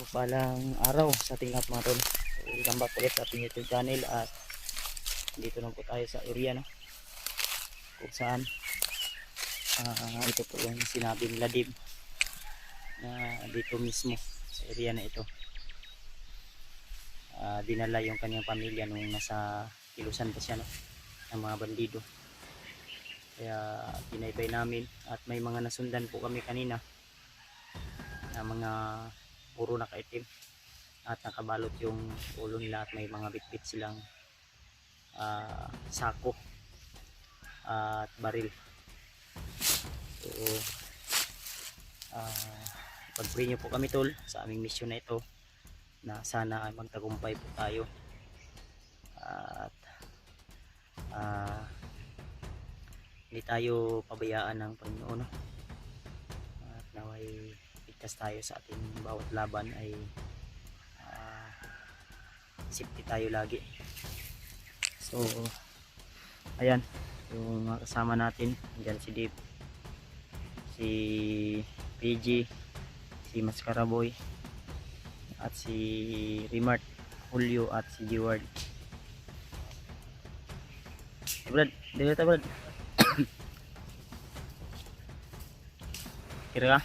Palang araw sa ating lahat mga tol. Welcome back ulit sa ating YouTube channel at dito na po tayo sa area no, kung saan ito po yung sinabing Ladib na dito mismo sa area na ito dinala yung kanyang pamilya nung nasa Ilusan pa siya no, ng mga bandido. Kaya binaybay namin at may mga nasundan po kami kanina na mga puro nakaitim at nakabalot yung ulo nila at may mga bitbit silang sako at baril. So pag-pray nyo po kami tol sa aming mission na ito na sana ay magtagumpay po tayo at hindi tayo pabayaan ng Panginoon at naway ligtas tayo sa ating bawat laban ay safety tayo lagi. So ayan yung mga kasama natin, dyan si Dave, si PG, si Mascaraboy at si Remart, Julio at si Jeward. Brad, dito tayo Brad. Kira ka?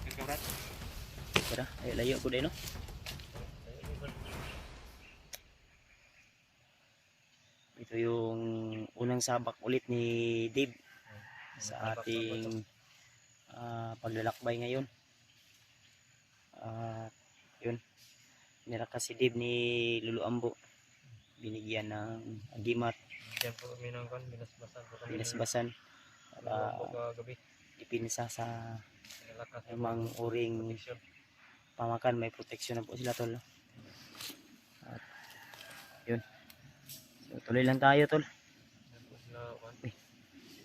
Kira Brad. Kira, ay layo ko din no. Ito yung unang sabak ulit ni Dave sa ating paglalakbay ngayon. Yun, nirakas si Dave ni Lulu Ambo, binigyan ng agimat. Diyan po kami ng binasbasan po kami. Binasbasan para gabi. dipinsa sa namang uring pamakan, may proteksyon na po sila tol. At yun, so, tuloy lang tayo tol.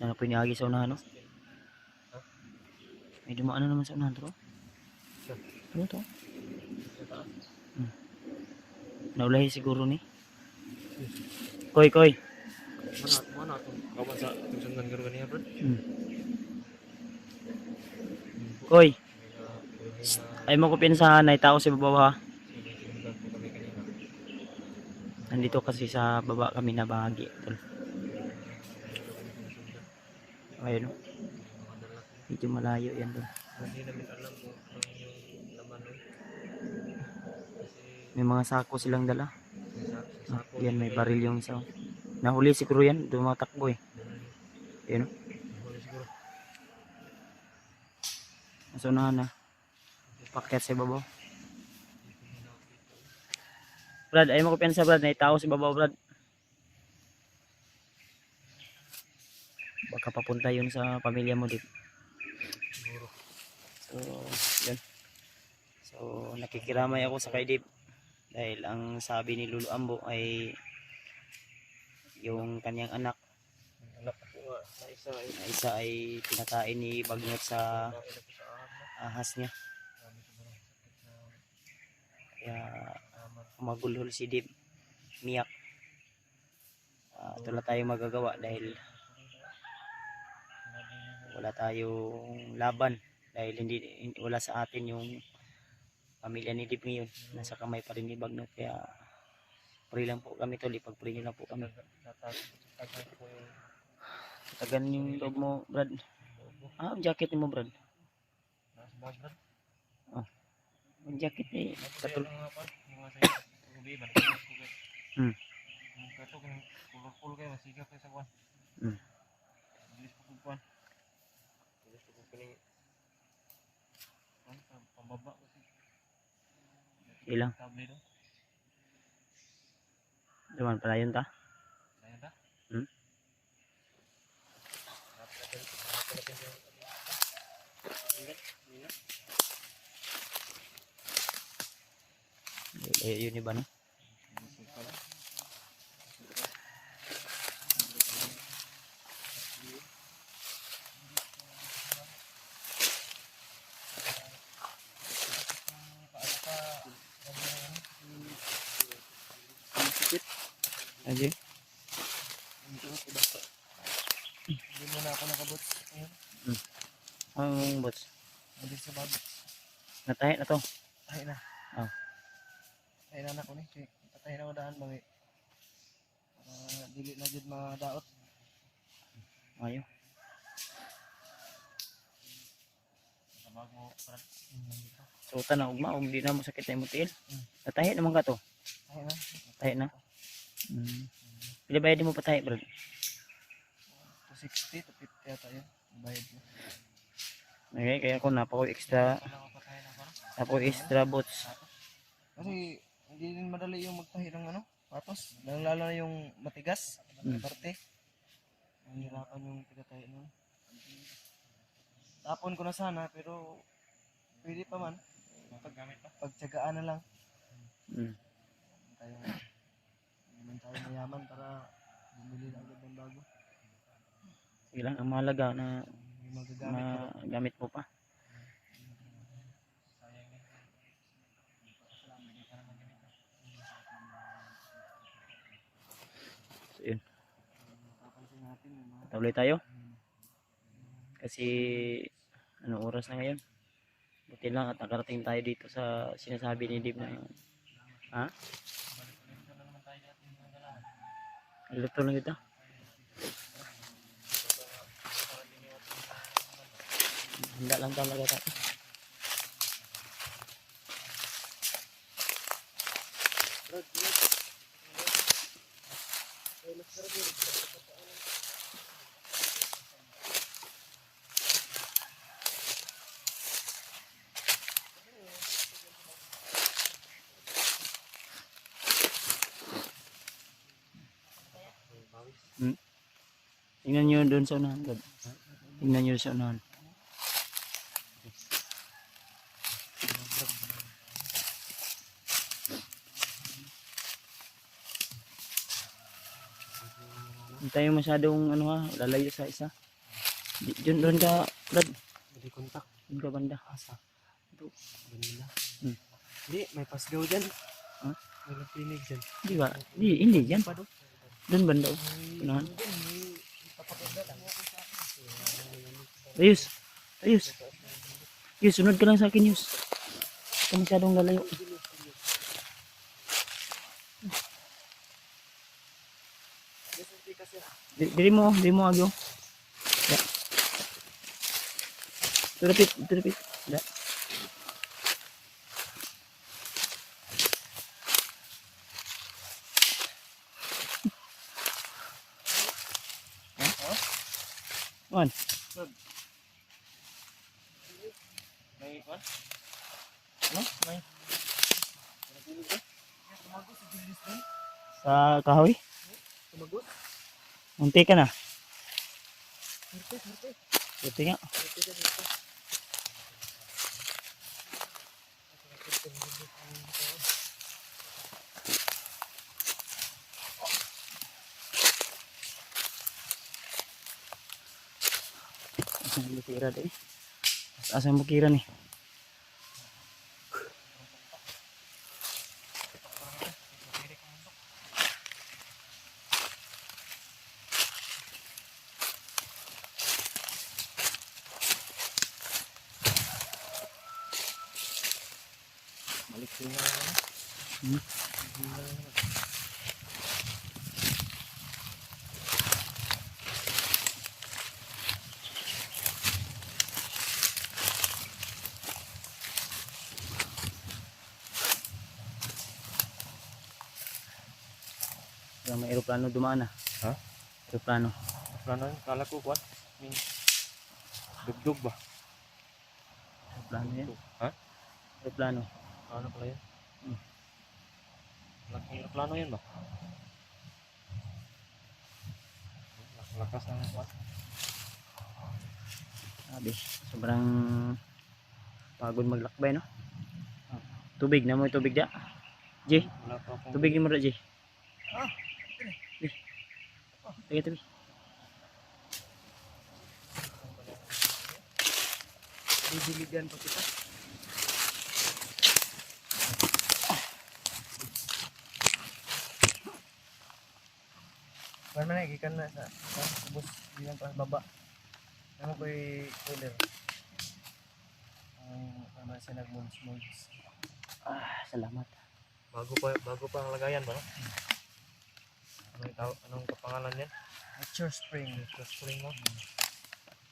Ano po inihagi sa unahan no? May dumaan na naman sa unahan tol. Ano to? Naulahi siguro ni Koy Mana to? Kawan sa tusundan garo kaniya bro. Koy, ay mo ko pinsahan ay tao sa baba ha. Nandito kasi sa baba kami na bahagi tol. Ayun no, medyo malayo yan tol. Hindi namin alam kung ano yung laman nun. May mga sako silang dala. Sako. Yan, may baril yung isa. Nahuli siguro yan, dumatakbo eh. Ayun no. Huli siguro. Nasunahan na. Paket sa babaw. Brad, ayaw mo ko piyansa Brad, may tao sa babaw Brad. Baka papunta yun sa pamilya mo dito. Siguro. So, yun. So, nakikiramay ako sa kay Dave. Dahil ang sabi ni Lulu Ambo ay yung kanyang anak Anak ko nga na isa ay pinakain ni Bagnot sa ahas niya. Kaya magulhol si Dave, miyak. Ito na tayo magagawa dahil wala tayong laban, dahil wala sa atin yung pamilya ni Dave ngayon, nasa kamay pa rin ni Bagnot. Kaya pray lang po kami tol, ipag-pray nyo lang po kami. Tagan yung loob mo Brad. Ang jacket mo Brad. Ang jacket eh katul. Ilang naman pala yun ta. Yun iba no. Aje. Hindi mo na ako nakabot. Ang bots. Hindi sa bag. Natahi na to. Tahi na. Oh. Tahi na na ko ni. Tahi na ko daan mga dili na jud madaot. Ayo. Sabag mo, parang. So tanang ugma di na mo sakit na mo tiil. Natahi naman ka to. Tahi na. Tahi na. Pila bayad mo patahi, bro? 260 to 50 yata yun. Bayad mo. Okay, kaya ako napako extra bots. Kasi hindi din madali yung magtahi ng ano, patos. Lalo na yung matigas na parte. Nahihirapan yung pinatahi nun. Tapon ko na sana pero pwede pa man. Pagtsagaan na lang. Tayo, hindi man tayo mayaman para bumili na agad ng bago. Sige lang, ang mahalaga na May magagamit mo. magamit mo pa. So yun, Papansin natin yung mga tuloy tayo. Kasi anong oras na ngayon? Buti lang at nakarating tayo dito sa sinasabi ni Dib na luto lang ito. Handa lang talaga tayo. Tingnan nyo doon sa unahan. Tingnan nyo sa unahan. Hindi tayo masyadong ano ha, lalayo sa isa. Doon ka, Brad. Hindi kontak. Doon ka banda. Asa? Ito. Ganila. Hmm. Hindi, may pasgaw dyan. Ha? May napinig dyan. Di ba? Hindi yan. Pa doon. Doon banda. Unahan. Ayos. Ayos. Ayos, sunod ka lang sa akin, Yus. Huwag ka masyadong lalayo. Diri mo agyo. Ya. Turapit. Da. Man. May what? Ano? May tumagos sa bilis doon? Sa kahoy? Tumagos? Munti ka na. Harte. Buti nga. Asan yung bukira deh? Asan yung bukira nih? Balik sila na. May aeroplano dumaan na. Ha? Aeroplano. Plano yun, kala ko kuwan. Dugdug ba? Aeroplano yan. Ha? Aeroplano. Ano pala yun? Laking plano yun ba? Lakas ng kuwan. Sabi, sobrang pagod maglakbay, no? Tubig na mo, tubig da. Jay, Wala pa akong tubig mo da, Jay. Ah, Tabi. Bibiligan pa kita. Kuan man gikan na sa bus bilang pa baba. Ano ko'y cooler. Ang kasi nagmungs-mungs. Salamat. Bago pa ang lagayan ba, no? Anong kapangalan yan? Nature Spring. Nature Spring mo.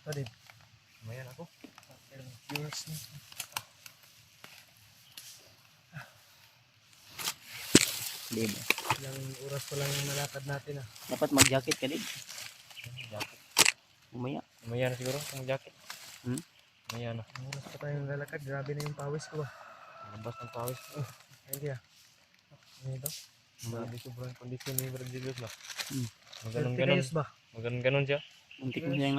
Ito din. Mayan ako. Yours ni. Di ba? Ilang oras pa lang nalakad natin ah. Dapat mag-jacket ka din. Jacket. Umaya. Mayan siguro kung jacket. Mayan na. Ilang oras pa tayong lalakad. Grabe na yung pawis ko ba. Labas ng pawis. Hindi ah. Ano ito? Grabe sobrang kondisyon ni Brad Julius ba? Hmm. Maganon-ganon. Kayos ba? Maganon-ganon siya. Muntik mo siyang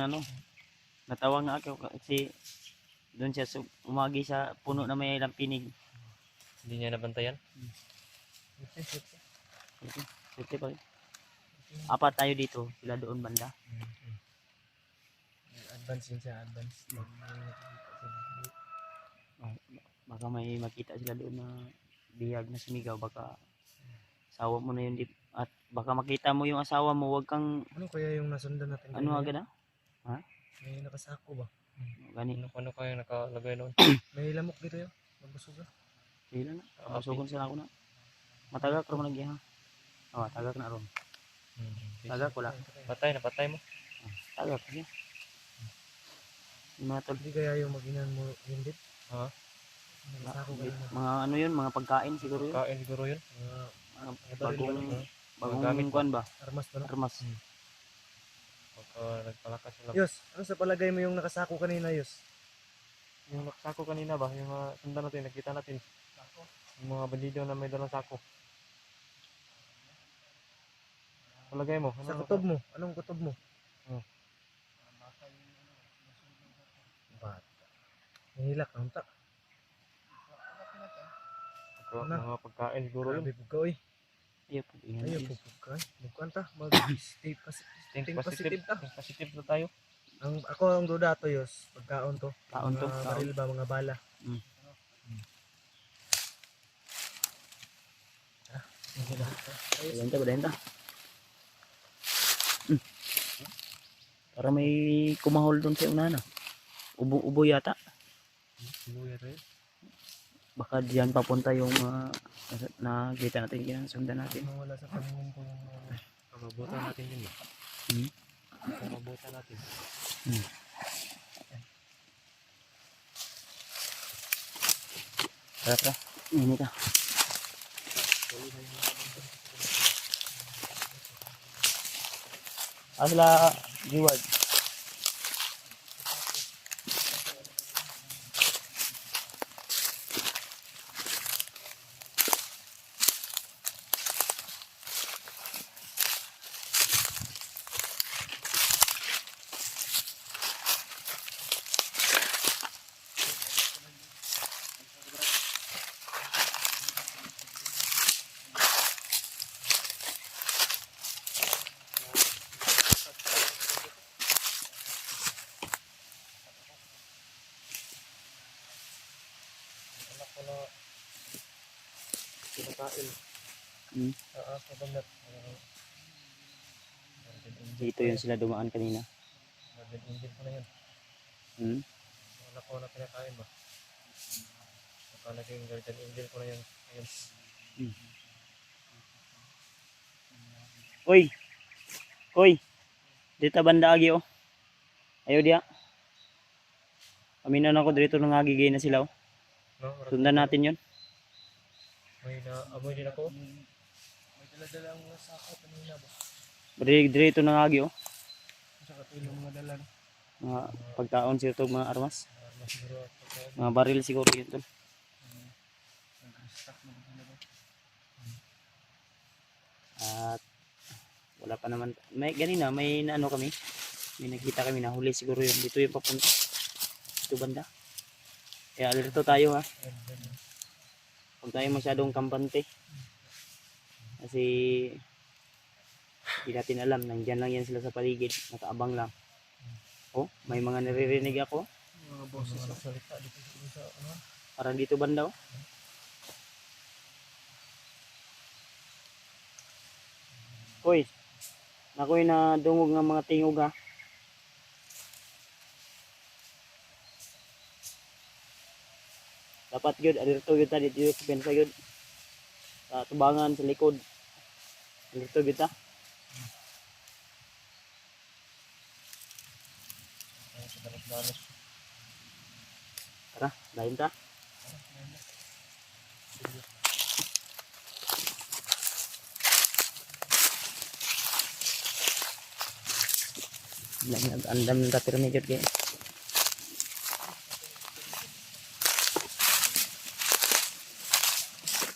natawa nga ako kasi doon siya umagi sa puno na may ilang pinig. Hindi niya nabantayan. Safety pa rin. Apat tayo dito, sila doon banda. Advance yun siya. Advance. Baka may makita sila doon na bihag na sumigaw, baka asawa mo na yun at baka makita mo yung asawa mo, wag kang Ano kaya yung nasundan natin? ano agad May nakasako ba? gani. Ano kaya nakalagay doon? May lamok dito yun. Magbusog ah. Sila na, masugon sila ako na. Matagak ron lagi ha. Tagak na ron. Tagak wala. Patay na, patay mo. Tagak niya. Yung mga tol, Hindi kaya yung maginan mo hindi? Ha? Nakasako kayo na. mga ano yun, mga pagkain siguro yun. Kain siguro yun. Mga baril bagong Gamit ba? kuan ba? Armas ba no? Armas. Baka nagpalakas sila. Yus, ano sa palagay mo yung nakasako kanina Yus? Yung nakasako kanina ba? Yung sundan natin, nakita natin. Yung mga bandido na may dalang sako. Palagay mo? Sa kutob mo? Anong kutob mo? Bata. Nahilak ang ta. Mga pagkain siguro yun. Grabe po ka oy. Iya po, ingat. Ayaw po po ka. Magkuhan ta. Mag-stay Think positive ta. Think positive na tayo. Ako ang duda to Yus. Pagkaon to. Kaon to, Mga kaon. baril ba? Mga bala. Benta, benta. Para may kumahol doon sa unahan ah. Ubo yata. Sinuya tayo. Baka diyan papunta yung nakita natin yan, sundan natin. Wala sa paningin ko yung Pamabutan natin yun ba? Pamabutan natin. Tara. Ini ka. Asla Giwad. anak ko na kinakain. Sa bandat. Dito yun sila dumaan kanina. Guardian angel ko na yun. Anak ko na kinakain ba? Baka naging guardian angel ko na yun. Ayun. Hoy. Dito banda agi oh. Ayo dia. Aminan ako dito nang agigay na sila oh. No? Sundan natin yun. May naamoy din ako. May dala-dala ang sako kanina ba? Dito nang agi oh. Sa katulong mga dala. Mga pagkaon sila to, mga armas. Mas siguro ako. Mga baril siguro yun tol. Nag-restock na ba ba? At wala pa naman. May ganina, may naano kami. May nakita kami na huli siguro yun. Dito yung papunta. Dito banda. Kaya alerto tayo ha. Huwag tayo masyadong kampante. Kasi hindi natin alam. Nandyan lang yan sila sa paligid. Nakaabang lang. Oh, may mga naririnig ako. Mga boses na salita dito sa ano? Parang dito banda oh. Hoy, nakoy na dungog ng mga tingog ha. Dapat yun, alirto yun ta, dito yung pensa yun. Sa tubangan, sa likod. Alirto yun ta. Ay, sa dalos-dalos. Tara, dahil ta. Andam ng tapir medyo kaya.